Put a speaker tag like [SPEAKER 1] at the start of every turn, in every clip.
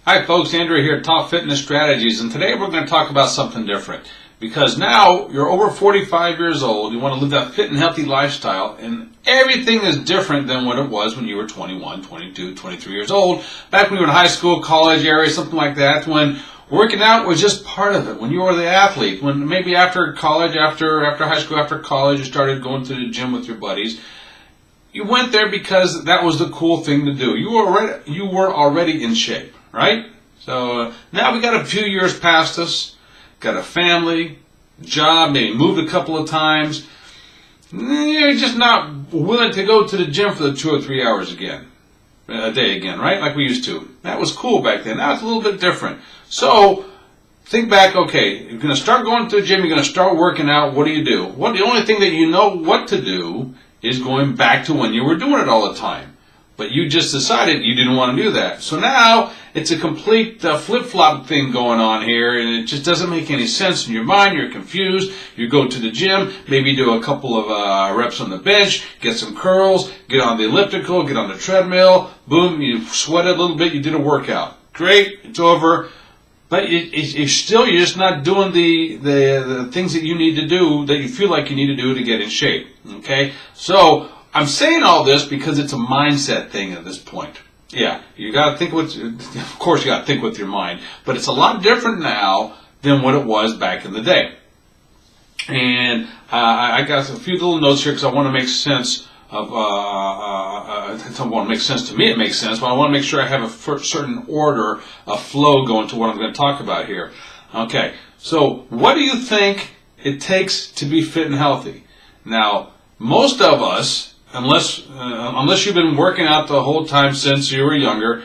[SPEAKER 1] Hi folks, Andrew here at Top Fitness Strategies, and today we're going to talk about something different. Because now you're over 45 years old, you want to live that fit and healthy lifestyle, and everything is different than what it was when you were 21, 22, 23 years old. Back when you were in high school, college area, something like that, when working out was just part of it. When you were the athlete, when maybe after college, after high school, after college, you started going to the gym with your buddies. You went there because that was the cool thing to do. You were already in shape, right? So now we got a few years past us, got a family, job, maybe moved a couple of times. You're just not willing to go to the gym for the 2 or 3 hours a day again, right? Like we used to. That was cool back then. Now it's a little bit different. So think back, okay, you're going to start going to the gym, you're going to start working out. What do? Well, the only thing that you know what to do is going back to when you were doing it all the time. But you just decided you didn't want to do that. So now it's a complete flip-flop thing going on here, and it just doesn't make any sense in your mind. You're confused. You go to the gym, maybe do a couple of reps on the bench, get some curls, get on the elliptical, get on the treadmill. Boom, you sweat a little bit, you did a workout. Great, it's over. But you're just not doing the things that you need to do, that you feel like you need to do to get in shape. Okay? So I'm saying all this because it's a mindset thing at this point. Yeah, you got to think of course you got to think with your mind, but it's a lot different now than what it was back in the day. And I got a few little notes here because I want to make sense of. I don't want to make sense to me. It makes sense, but I want to make sure I have a certain order, a flow going to what I'm going to talk about here. Okay, so what do you think it takes to be fit and healthy? Now, most of us, unless you've been working out the whole time since you were younger,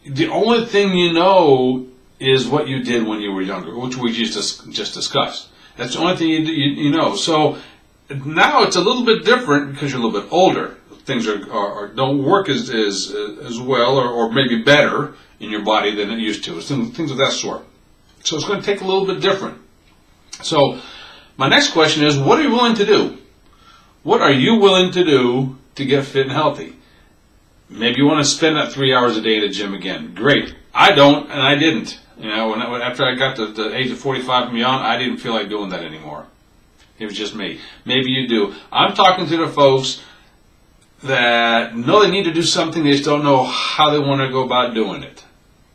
[SPEAKER 1] the only thing you know is what you did when you were younger, which we just discussed. That's the only thing you know. So now it's a little bit different because you're a little bit older. Things don't work as well or maybe better in your body than it used to. Things of that sort. So it's going to take a little bit different. So my next question is, what are you willing to do? What are you willing to do to get fit and healthy? Maybe you want to spend that 3 hours a day at the gym again. Great. I don't, and I didn't. After I got to the age of 45 and beyond, I didn't feel like doing that anymore. It was just me. Maybe you do. I'm talking to the folks that know they need to do something, they just don't know how they want to go about doing it.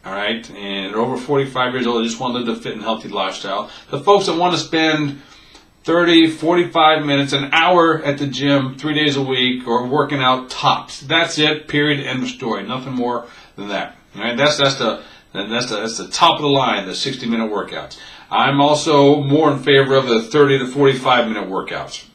[SPEAKER 1] All right? And they're over 45 years old, they just want to live a fit and healthy lifestyle. The folks that want to spend 30, 45 minutes, an hour at the gym 3 days a week or working out tops. That's it, period, end of story. Nothing more than that. All right? That's the top of the line, the 60-minute workouts. I'm also more in favor of the 30 to 45-minute workouts.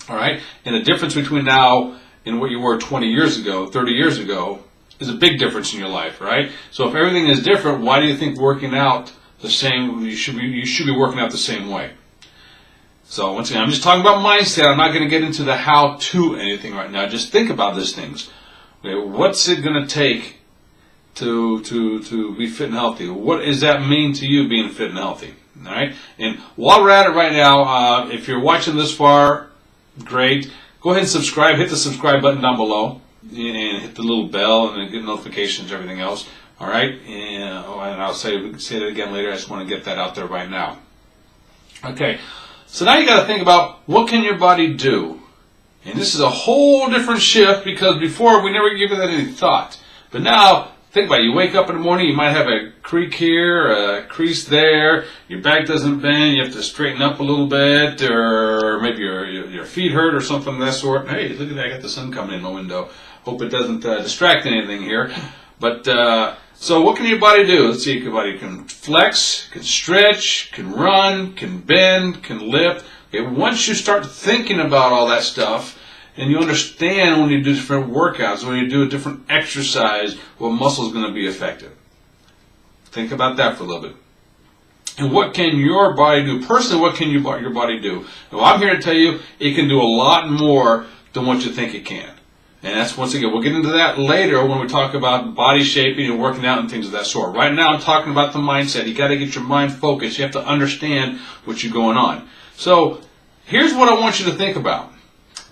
[SPEAKER 1] All right? And the difference between now and what you were 20 years ago, 30 years ago, is a big difference in your life, right? So if everything is different, why do you think working out the same, you should be working out the same way? So once again, I'm just talking about mindset. I'm not going to get into the how-to anything right now. Just think about these things. Okay, what's it going to take to be fit and healthy? What does that mean to you, being fit and healthy? All right. And while we're at it right now, if you're watching this far, great. Go ahead and subscribe. Hit the subscribe button down below and hit the little bell and then get notifications, everything else. All right. And I'll say that again later. I just want to get that out there right now. Okay. So now you got to think about, what can your body do? And this is a whole different shift, because before we never gave that any thought. But now, think about it. You wake up in the morning, you might have a creak here, a crease there, your back doesn't bend, you have to straighten up a little bit, or maybe your feet hurt or something of that sort. Hey, look at that, I got the sun coming in my window. Hope it doesn't distract anything here. But so what can your body do? Let's see, your body can flex, can stretch, can run, can bend, can lift. Okay, once you start thinking about all that stuff, and you understand when you do different workouts, when you do a different exercise, what muscle is going to be effective. Think about that for a little bit. And what can your body do? Personally, what can your body do? Well, I'm here to tell you, it can do a lot more than what you think it can. And that's, once again, we'll get into that later when we talk about body shaping and working out and things of that sort. Right now, I'm talking about the mindset. You got to get your mind focused. You have to understand what's going on. So here's what I want you to think about.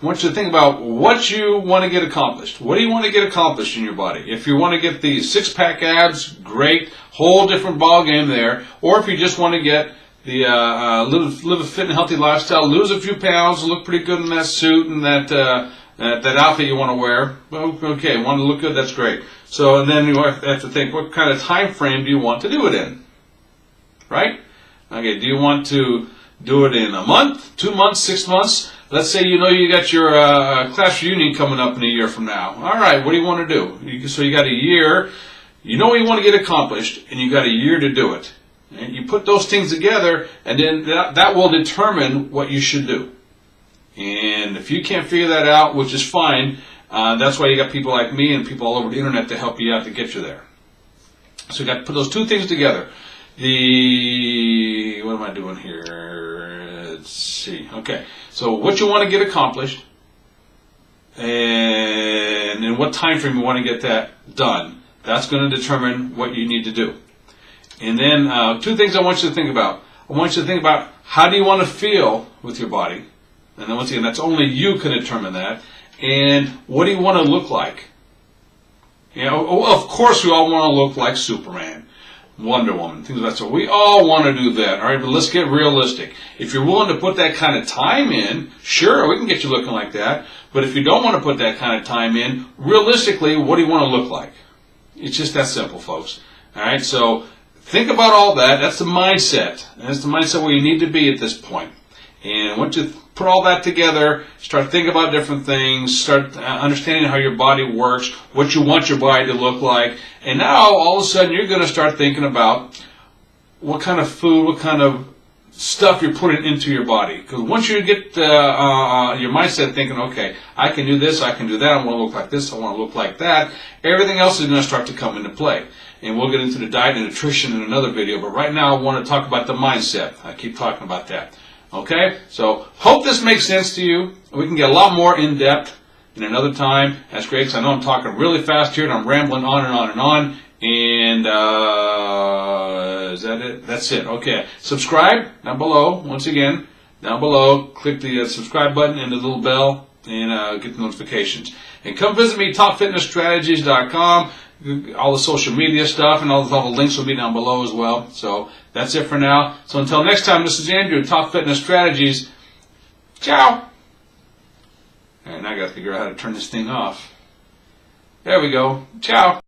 [SPEAKER 1] I want you to think about what you want to get accomplished. What do you want to get accomplished in your body? If you want to get the six-pack abs, great, whole different ball game there. Or if you just want to get the live a fit and healthy lifestyle, lose a few pounds, look pretty good in that suit and that outfit you want to wear. Well, okay, want to look good, that's great. So then you have to think, what kind of time frame do you want to do it in? Right? Okay, do you want to do it in a month, 2 months, 6 months? Let's say you got your class reunion coming up in a year from now. All right, what do you want to do? So you got a year. You know what you want to get accomplished, and you got a year to do it. And you put those things together, and then that will determine what you should do. And if you can't figure that out, which is fine, that's why you got people like me and people all over the internet to help you out to get you there. So you got to put those two things together. What am I doing here? Let's see. Okay, so what you want to get accomplished, and in what time frame you want to get that done. That's going to determine what you need to do. And then two things I want you to think about. I want you to think about how do you want to feel with your body. And then once again, that's only you can determine that. And what do you want to look like? Of course we all want to look like Superman, Wonder Woman, things like that. So we all want to do that. All right, but let's get realistic. If you're willing to put that kind of time in, sure, we can get you looking like that. But if you don't want to put that kind of time in, realistically, what do you want to look like? It's just that simple, folks. All right, so think about all that. That's the mindset. That's the mindset where you need to be at this point. And once you put all that together, start thinking about different things, start understanding how your body works, what you want your body to look like. And now, all of a sudden, you're going to start thinking about what kind of food, what kind of stuff you're putting into your body. Because once you get your mindset thinking, okay, I can do this, I can do that, I want to look like this, I want to look like that, everything else is going to start to come into play. And we'll get into the diet and nutrition in another video. But right now, I want to talk about the mindset. I keep talking about that. Okay? So, hope this makes sense to you. We can get a lot more in depth in another time. That's great, because I know I'm talking really fast here, and I'm rambling on and on and on. And, is that it? That's it. Okay. Subscribe down below. Once again, down below, click the subscribe button and the little bell, and get the notifications. And come visit me, topfitnessstrategies.com. All the social media stuff and all the links will be down below as well. So that's it for now. So until next time, this is Andrew, Top Fitness Strategies. Ciao. And I got to figure out how to turn this thing off. There we go. Ciao.